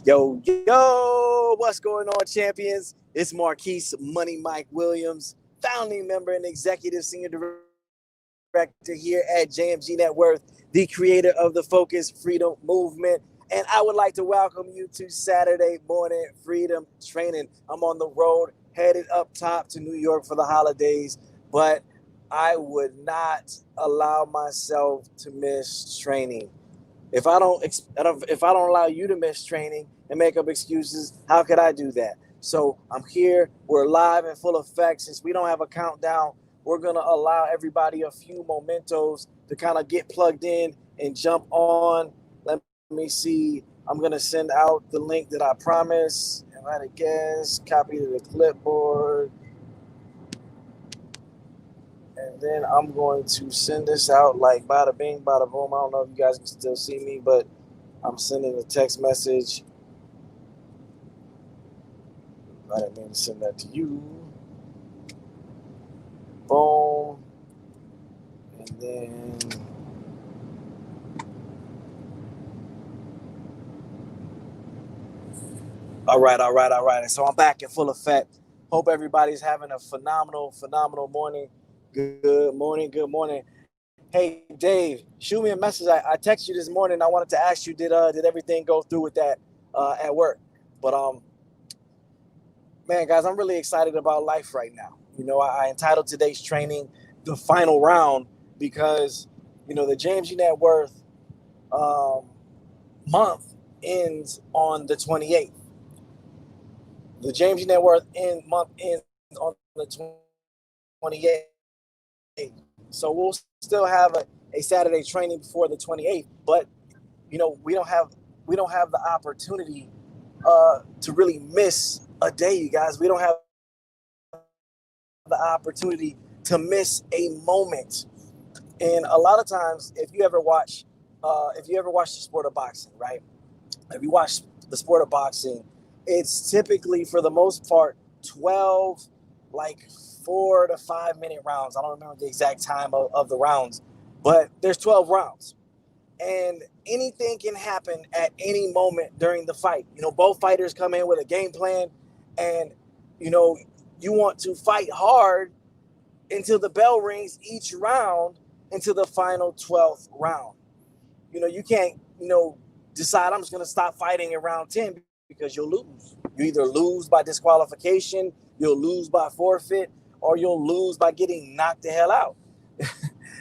Yo, what's going on, champions? It's Marquise Money Mike Williams, founding member and executive senior director here at JMG Net Worth, the creator of the Focus Freedom Movement. And I would like to welcome you to Saturday morning freedom training. I'm on the road, headed up top to New York for the holidays, but I would not allow myself to miss training. If I don't allow you to miss training and make up excuses, how could I do that? So I'm here. We're live in full effect. Since we don't have a countdown, we're gonna allow everybody a few mementos to kind of get plugged in and jump on. Let me see. I'm gonna send out the link that I promised. Invite a guest. Copy to the clipboard. And then I'm going to send this out like bada bing, bada boom. I don't know if you guys can still see me, but I'm sending a text message. I didn't mean to send that to you. Boom. And then all right. And so I'm back in full effect. Hope everybody's having a phenomenal morning. Good morning. Hey Dave, shoot me a message. I texted you this morning. I wanted to ask you, did everything go through with that at work? But man, guys, I'm really excited about life right now. I entitled today's training the final round because the JMG Net Worth um, month ends on the 28th. The JMG Net Worth month ends on the 28th. So we'll still have a Saturday training before the 28th, but we don't have the opportunity to really miss a day, you guys. We don't have the opportunity to miss a moment. And a lot of times, if you ever watch the sport of boxing, right? If you watch the sport of boxing, it's typically, for the most part, 12 like 4 to 5 minute rounds. I don't remember the exact time of the rounds, but there's 12 rounds. And anything can happen at any moment during the fight. Both fighters come in with a game plan, and you know, you want to fight hard until the bell rings each round, into the final 12th round. You can't, decide I'm just going to stop fighting in round 10 because you'll lose. You either lose by disqualification, you'll lose by forfeit, or you'll lose by getting knocked the hell out.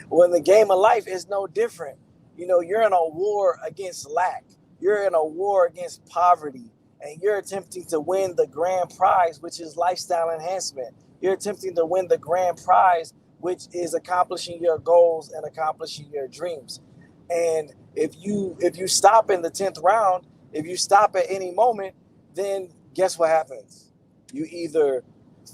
Well, in the game of life, it's no different. You're in a war against lack. You're in a war against poverty, and you're attempting to win the grand prize, which is lifestyle enhancement. You're attempting to win the grand prize, which is accomplishing your goals and accomplishing your dreams. And if you stop in the 10th round, if you stop at any moment, then guess what happens? You either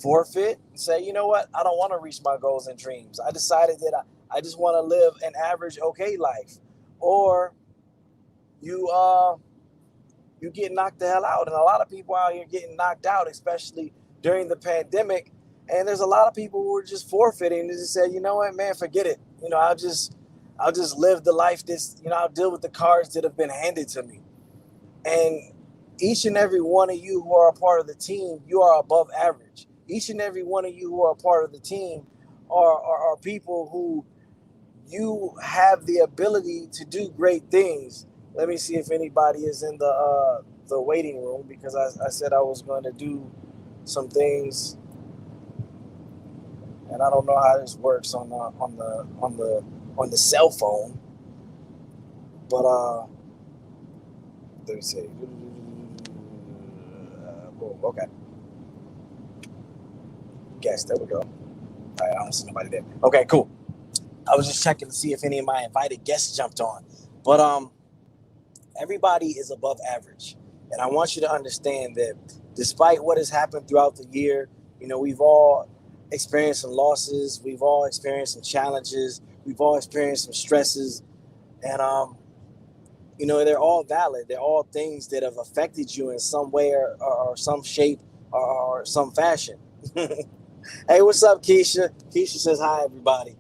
forfeit and say, you know what, I don't want to reach my goals and dreams. I decided that I just want to live an average okay life. Or you get knocked the hell out. And a lot of people out here getting knocked out, especially during the pandemic. And there's a lot of people who are just forfeiting and just say, you know what, man, forget it. I'll just live the life I'll deal with the cards that have been handed to me. And each and every one of you who are a part of the team, you are above average. Each and every one of you who are a part of the team are people who you have the ability to do great things. Let me see if anybody is in the waiting room, because I said I was going to do some things, and I don't know how this works on the cell phone. But let me see. Boom. Okay. Guess there we go. All right, I don't see nobody there. Okay, cool. I was just checking to see if any of my invited guests jumped on. But everybody is above average. And I want you to understand that despite what has happened throughout the year, we've all experienced some losses, we've all experienced some challenges, we've all experienced some stresses, and they're all valid. They're all things that have affected you in some way or some shape or some fashion. Hey, what's up, Keisha? Keisha says hi, everybody.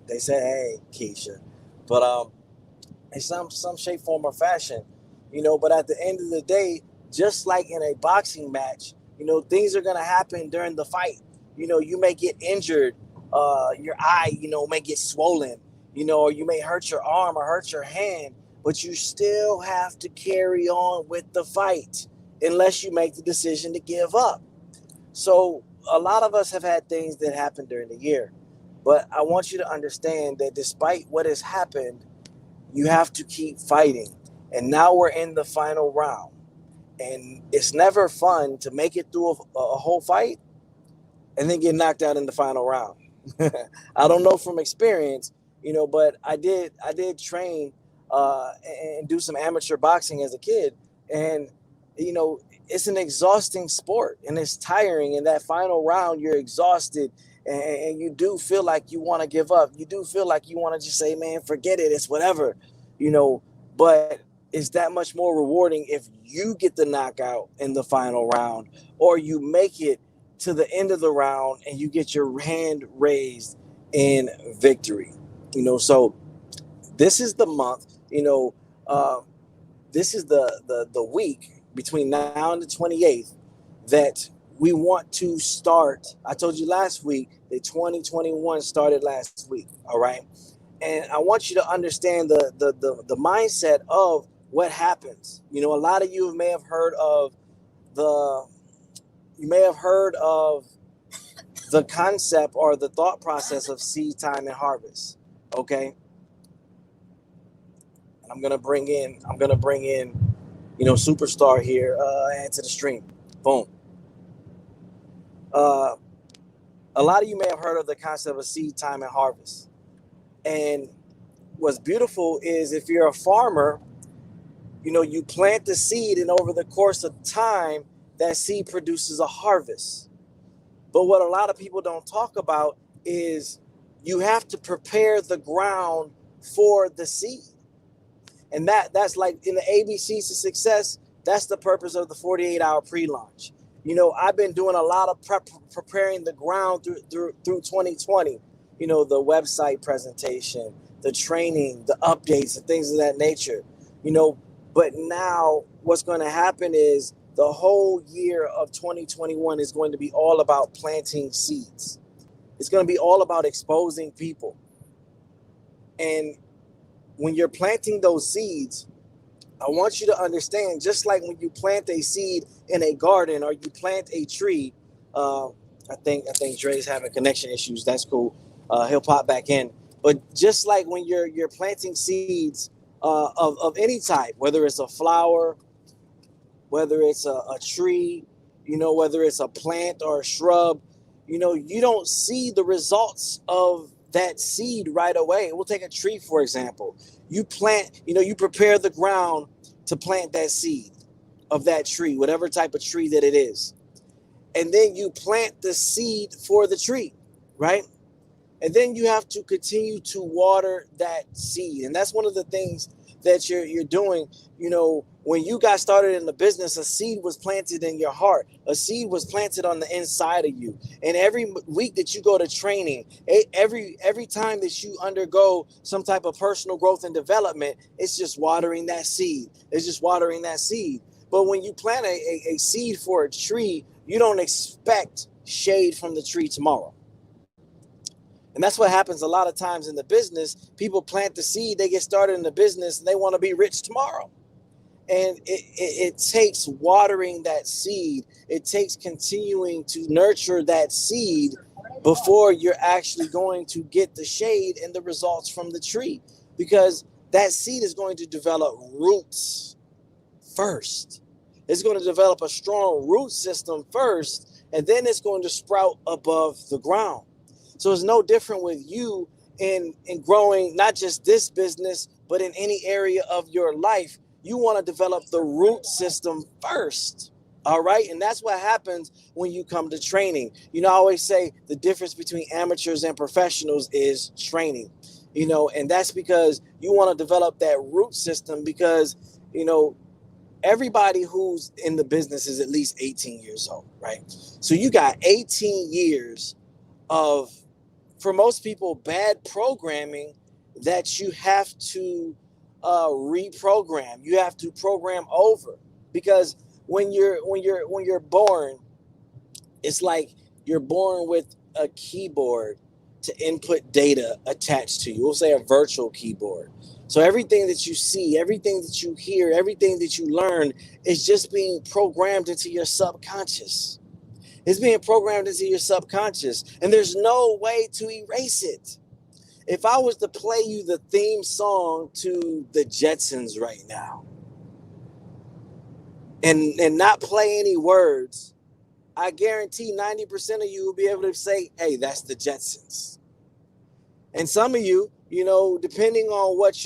They said hey, Keisha. But in some shape, form, or fashion, But at the end of the day, just like in a boxing match, things are going to happen during the fight. You may get injured, your eye, may get swollen, or you may hurt your arm or hurt your hand, but you still have to carry on with the fight unless you make the decision to give up. So a lot of us have had things that happen during the year, but I want you to understand that despite what has happened, you have to keep fighting. And now we're in the final round. And it's never fun to make it through a whole fight and then get knocked out in the final round. I don't know from experience, but I did train and do some amateur boxing as a kid. And, it's an exhausting sport and it's tiring. In that final round, you're exhausted and you do feel like you want to give up. You do feel like you want to just say, man, forget it. It's whatever, but it's that much more rewarding if you get the knockout in the final round or you make it to the end of the round and you get your hand raised in victory. So this is the month, this is the week between now and the 28th that we want to start. I told you last week that 2021 started last week, all right? And I want you to understand the mindset of what happens. A lot of you may have heard of the concept or the thought process of seed time and harvest. Okay. And I'm gonna bring in, Superstar here, add to the stream. Boom. A lot of you may have heard of the concept of seed time and harvest. And what's beautiful is if you're a farmer, you plant the seed and over the course of time, that seed produces a harvest. But what a lot of people don't talk about is you have to prepare the ground for the seed. And that's like in the ABCs to success, that's the purpose of the 48-hour pre-launch. I've been doing a lot of preparing the ground through 2020, the website presentation, the training, the updates, and things of that nature, but now what's going to happen is the whole year of 2021 is going to be all about planting seeds. It's going to be all about exposing people. And when you're planting those seeds, I want you to understand, just like when you plant a seed in a garden or you plant a tree, I think Dre's having connection issues. That's cool. He'll pop back in. But just like when you're planting seeds of any type, whether it's a flower, whether it's a tree, whether it's a plant or a shrub, you don't see the results of that seed right away. We'll take a tree, for example. You plant, you prepare the ground to plant that seed of that tree, whatever type of tree that it is. And then you plant the seed for the tree, right? And then you have to continue to water that seed. And that's one of the things that you're doing. When you got started in the business, a seed was planted in your heart. A seed was planted on the inside of you. And every week that you go to training, every time that you undergo some type of personal growth and development, it's just watering that seed. It's just watering that seed. But when you plant a seed for a tree, you don't expect shade from the tree tomorrow. And that's what happens a lot of times in the business. People plant the seed, they get started in the business, and they want to be rich tomorrow. And it takes watering that seed. It takes continuing to nurture that seed before you're actually going to get the shade and the results from the tree. Because that seed is going to develop roots first. It's going to develop a strong root system first, and then it's going to sprout above the ground. So it's no different with you in growing not just this business, but in any area of your life. You want to develop the root system first. All right. And that's what happens when you come to training. I always say the difference between amateurs and professionals is training, and that's because you want to develop that root system because, everybody who's in the business is at least 18 years old. Right. So you got 18 years of, for most people, bad programming that you have to reprogram. You have to program over, because when you're born, it's like you're born with a keyboard to input data attached to you. We'll say a virtual keyboard. So everything that you see, everything that you hear, everything that you learn is just being programmed into your subconscious. It's being programmed into your subconscious, and there's no way to erase it. If I was to play you the theme song to the Jetsons right now and not play any words, I guarantee 90% of you will be able to say, hey, that's the Jetsons. And some of you, depending on what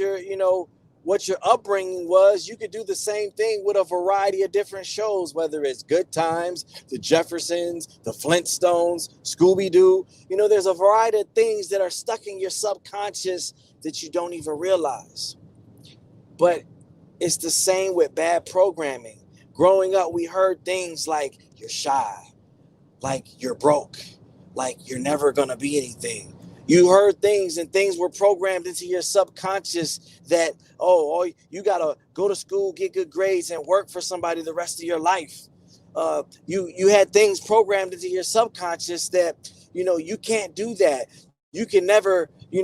your upbringing was, you could do the same thing with a variety of different shows, whether it's Good Times, the Jeffersons, the Flintstones, Scooby-Doo. There's a variety of things that are stuck in your subconscious that you don't even realize. But it's the same with bad programming. Growing up, we heard things like you're shy, like you're broke, like you're never going to be anything. You heard things, and things were programmed into your subconscious that, you got to go to school, get good grades, and work for somebody the rest of your life. You had things programmed into your subconscious that, you can't do that. You can never, you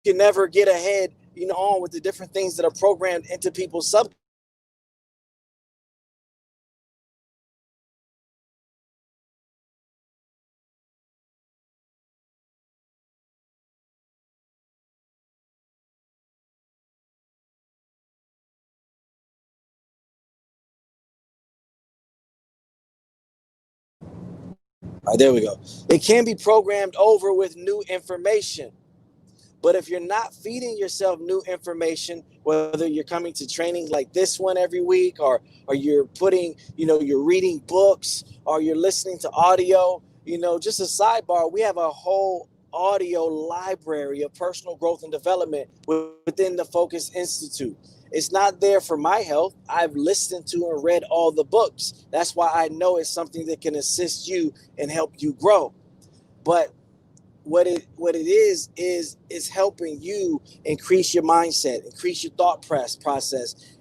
can never get ahead, on with the different things that are programmed into people's subconscious. All right, there we go. It can be programmed over with new information. But if you're not feeding yourself new information, whether you're coming to trainings like this one every week, or you're putting, you're reading books, or you're listening to audio, just a sidebar, we have a whole audio library of personal growth and development within the Focus Institute. It's not there for my health. I've listened to and read all the books. That's why I know it's something that can assist you and help you grow. But what it is helping you increase your mindset, increase your thought process,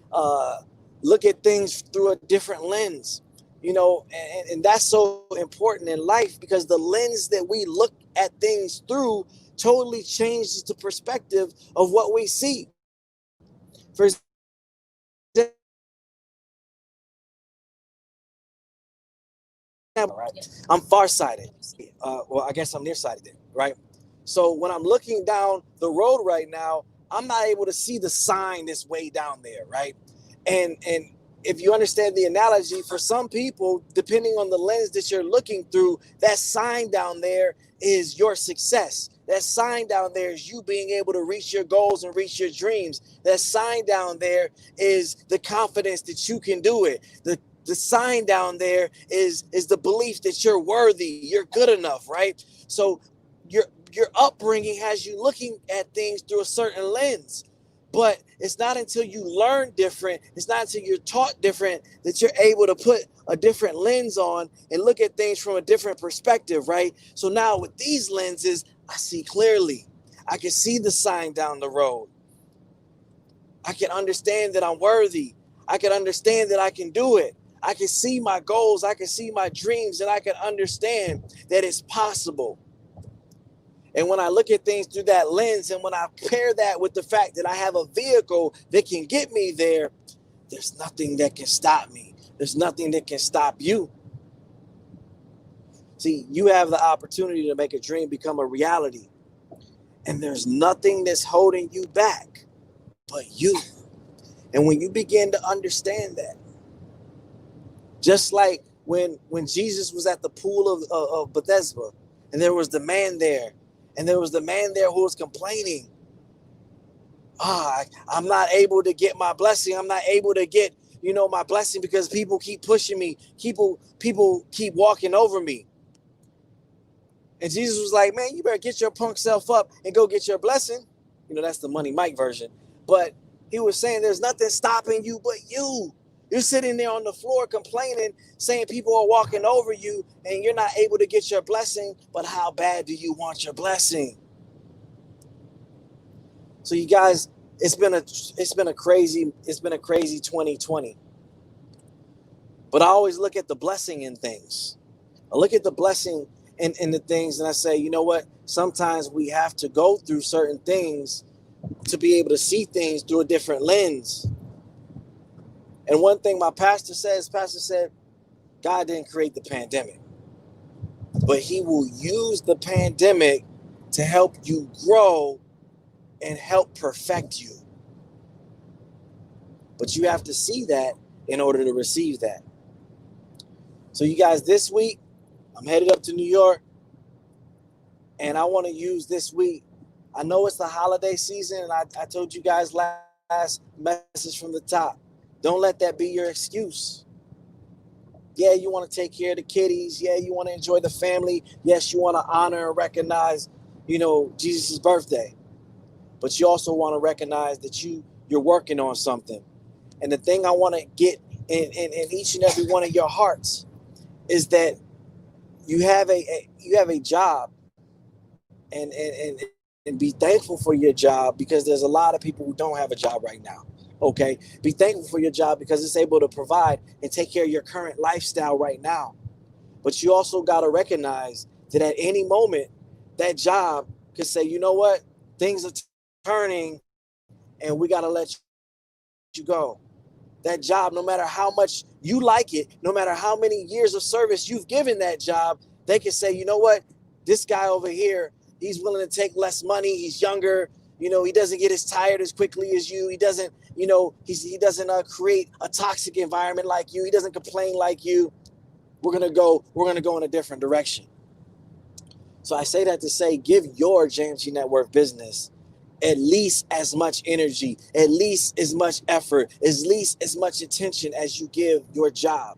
look at things through a different lens, and that's so important in life, because the lens that we look at things through totally changes the perspective of what we see. For right? I'm farsighted. Well, I guess I'm nearsighted then, right? So when I'm looking down the road right now, I'm not able to see the sign that's way down there, right? And if you understand the analogy, for some people, depending on the lens that you're looking through, that sign down there is your success. That sign down there is you being able to reach your goals and reach your dreams. That sign down there is the confidence that you can do it. The sign down there is the belief that you're worthy, you're good enough, right? So your upbringing has you looking at things through a certain lens. But it's not until you learn different, it's not until you're taught different, that you're able to put a different lens on and look at things from a different perspective, right? So now with these lenses, I see clearly. I can see the sign down the road. I can understand that I'm worthy. I can understand that I can do it. I can see my goals. I can see my dreams, and I can understand that it's possible. And when I look at things through that lens, and when I pair that with the fact that I have a vehicle that can get me there, there's nothing that can stop me. There's nothing that can stop you. See, you have the opportunity to make a dream become a reality. And there's nothing that's holding you back but you. And when you begin to understand that, just like when Jesus was at the pool of Bethesda, and there was the man there, and there was the man there who was complaining, I'm not able to get my blessing. I'm not able to get, my blessing, because people keep pushing me. People keep walking over me. And Jesus was like, man, you better get your punk self up and go get your blessing. That's the Money Mike version. But he was saying there's nothing stopping you but you. You're sitting there on the floor complaining, saying people are walking over you and you're not able to get your blessing. But how bad do you want your blessing? So you guys, it's been a crazy 2020. But I always look at the blessing in things. I look at the blessing in the things, and I say, you know what? Sometimes we have to go through certain things to be able to see things through a different lens. And one thing my pastor said, God didn't create the pandemic, but he will use the pandemic to help you grow and help perfect you. But you have to see that in order to receive that. So you guys, this week, I'm headed up to New York, and I want to use this week. I know it's the holiday season, and I told you guys last message from the top. Don't let that be your excuse. Yeah, you want to take care of the kiddies. Yeah, you want to enjoy the family. Yes, you want to honor and recognize, Jesus' birthday. But you also want to recognize that you're working on something. And the thing I want to get in each and every one of your hearts is that you have a job, and be thankful for your job, because there's a lot of people who don't have a job right now. Okay, be thankful for your job because it's able to provide and take care of your current lifestyle right now. But you also got to recognize that at any moment, that job could say, you know what, things are turning, and we got to let you go. That job, no matter how much you like it, no matter how many years of service you've given that job, they can say, you know what, this guy over here, he's willing to take less money. He's younger. He doesn't get as tired as quickly as you. He doesn't, he doesn't create a toxic environment like you. He doesn't complain like you. We're gonna go in a different direction. So I say that to say, give your James G. Net Worth business at least as much energy, at least as much effort, at least as much attention as you give your job.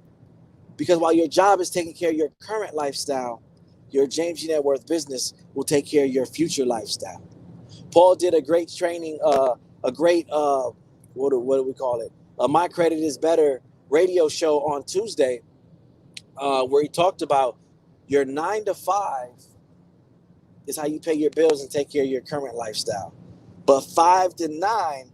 Because while your job is taking care of your current lifestyle, your James G. Net Worth business will take care of your future lifestyle. Paul did a great training, what do we call it? My Credit is Better radio show on Tuesday, where he talked about your 9 to 5 is how you pay your bills and take care of your current lifestyle. But 5 to 9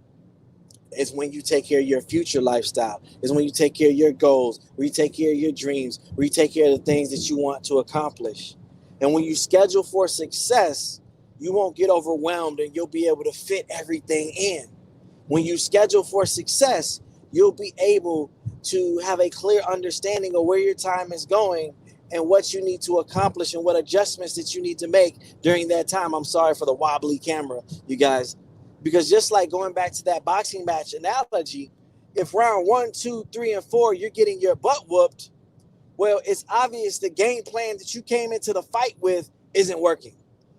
is when you take care of your future lifestyle, is when you take care of your goals, where you take care of your dreams, where you take care of the things that you want to accomplish. And when you schedule for success, you won't get overwhelmed and you'll be able to fit everything in. When you schedule for success, you'll be able to have a clear understanding of where your time is going and what you need to accomplish and what adjustments that you need to make during that time. I'm sorry for the wobbly camera, you guys. Because just like going back to that boxing match analogy, if round 1, 2, 3, and 4, you're getting your butt whooped, well, it's obvious the game plan that you came into the fight with isn't working.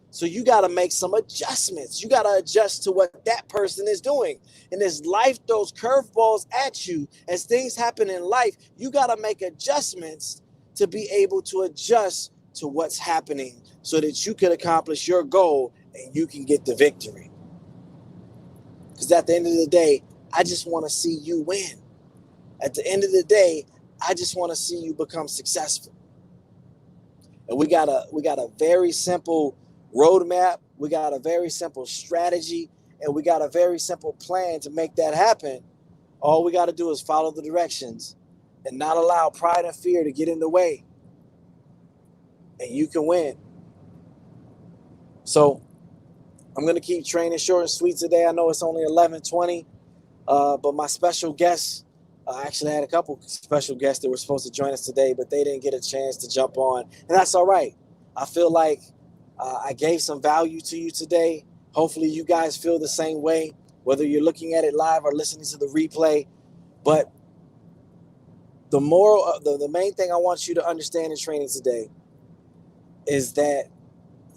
So you got to make some adjustments. You got to adjust to what that person is doing. And as life throws curveballs at you, as things happen in life, you got to make adjustments to be able to adjust to what's happening so that you can accomplish your goal and you can get the victory. Because at the end of the day, I just want to see you win. At the end of the day, I just want to see you become successful. And we got a very simple roadmap. We got a very simple strategy, and we got a very simple plan to make that happen. All we got to do is follow the directions and not allow pride and fear to get in the way. And you can win. So I'm going to keep training short and sweet today. I know it's only 11:20, but my special guests, I actually had a couple special guests that were supposed to join us today, but they didn't get a chance to jump on. And that's all right. I feel like I gave some value to you today. Hopefully you guys feel the same way, whether you're looking at it live or listening to the replay. But the main thing I want you to understand in training today is that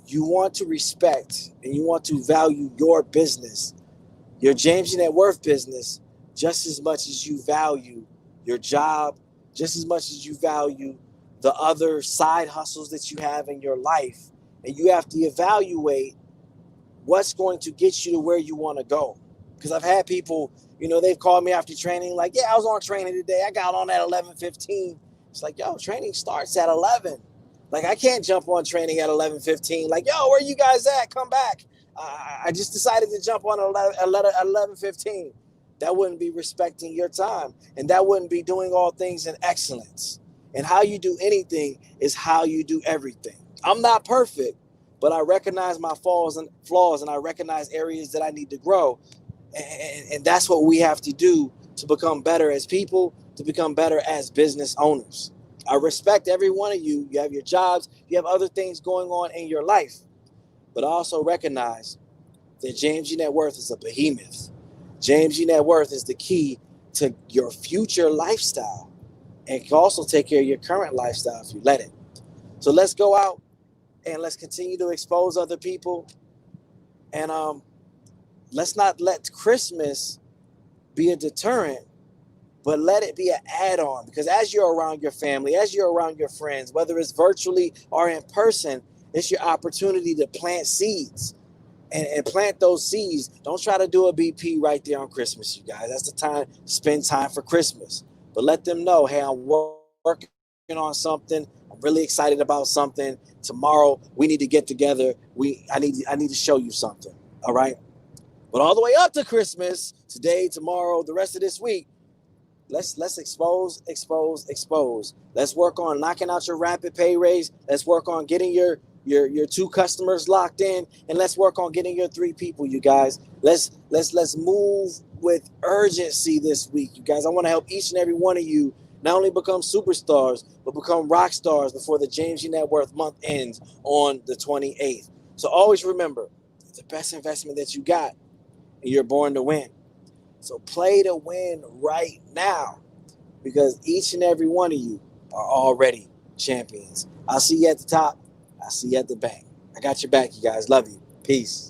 you want to respect and you want to value your business, your James G. Net Worth business, just as much as you value your job, just as much as you value the other side hustles that you have in your life. And you have to evaluate what's going to get you to where you want to go. Because I've had people, they've called me after training like, yeah, I was on training today. I got on at 11:15. It's like, yo, training starts at 11. Like, I can't jump on training at 11:15. Like, yo, where you guys at? Come back. I just decided to jump on at 11:15. That wouldn't be respecting your time. And that wouldn't be doing all things in excellence. And how you do anything is how you do everything. I'm not perfect, but I recognize my flaws and I recognize areas that I need to grow. And that's what we have to do to become better as people, to become better as business owners. I respect every one of you. You have your jobs, you have other things going on in your life. But I also recognize that James G. Net Worth is a behemoth. James G. Net Worth is the key to your future lifestyle and can also take care of your current lifestyle if you let it. So let's go out and let's continue to expose other people. And let's not let Christmas be a deterrent, but let it be an add-on. Because as you're around your family, as you're around your friends, whether it's virtually or in person, it's your opportunity to plant seeds and plant those seeds. Don't try to do a BP right there on Christmas, you guys. That's the time to spend time for Christmas. But let them know, hey, I'm working on something. I'm really excited about something. Tomorrow we need to get together. I need to show you something. All right. But all the way up to Christmas, today, tomorrow, the rest of this week, let's expose. Let's work on knocking out your rapid pay raise. Let's work on getting your 2 customers locked in, and let's work on getting your 3 people, you guys. Let's move with urgency this week, you guys. I want to help each and every one of you not only become superstars, but become rock stars before the James G. Net Worth month ends on the 28th. So always remember, it's the best investment that you got, and you're born to win. So play to win right now, because each and every one of you are already champions. I'll see you at the top. I'll see you at the bank. I got your back, you guys. Love you. Peace.